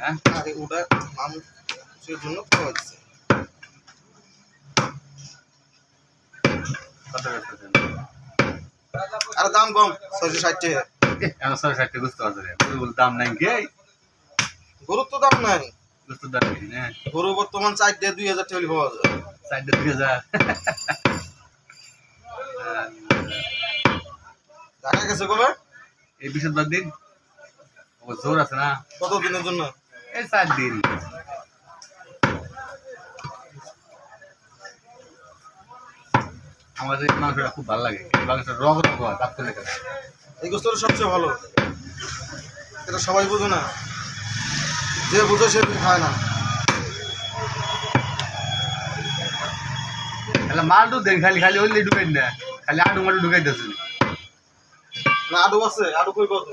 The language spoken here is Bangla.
হ্যাঁ আরে ওটা মানুষের জন্য খাওয়া হচ্ছে। কত টাকা দেন? আর দাম কম 660 টাকা। এখন 60 বুঝতে পারছো রে গরুর দাম নাই কি গরুর তো দাম নাই, বুঝতে দাম কি না গরু বর্তমান 4 দিয়ে 2000 টাকা পাওয়া যায়। 4,000 দেখা গেছে কবে? এই 20 দিন ও জোর আছে না কত দিনের জন্য? এই 4 দিন আমাদের মাংসটা খুব ভালো লাগে মাংসটা রগ রগ হয় তাপ করে খায় এই গোস্তটা সবচেয়ে ভালো, এটা সবাই বোঝে না, যে বোঝে সে খায় না। তাহলে মালটু দেন খালি খালি হইলে ঢুকাই না খালি আডু মাডু ঢুকাই দিয়েছেন না আডু আছে, আডু কই পাবো?